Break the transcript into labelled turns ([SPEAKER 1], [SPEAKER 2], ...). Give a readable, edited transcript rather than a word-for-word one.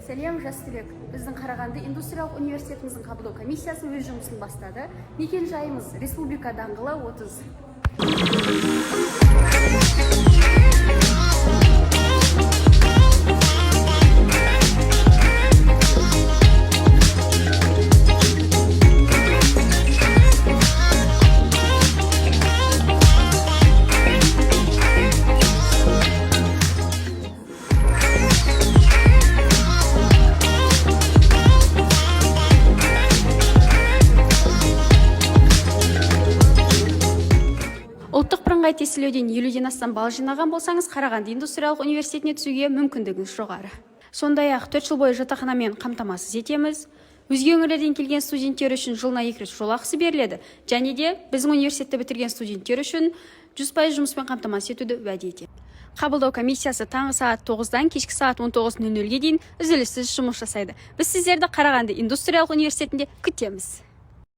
[SPEAKER 1] Сәлем, жас түлек. Біздің Қарағанды индустриялық университетіміздің қабылдау комиссиясы өз жұмысын бастады. Мекен жайымыз Республика даңғылы 30. Ұлттық бірыңғай тестілеуден 50-ден астам балл жинаған болсаңыз, Қарағанды индустриялық университетіне түсуге мүмкіндігіңіз жоғары. Сондай-ақ 4 жыл бойы жатақханамен қамтамасыз етеміз. Өзге өңірлерден келген студенттер үшін жылына 2 рет жолақысы беріледі, және де біздің университетті бітірген студенттер үшін 100% жұмыспен қамтамасыз етуді уәде етеді. Қабылдау комиссиясы таңғы сағат 9-дан кешкі сағат 19:00-ге дейін үзіліссіз жұмыс жасайды. Біз сіздерді Қарағанды индустриялық университетінде күтеміз.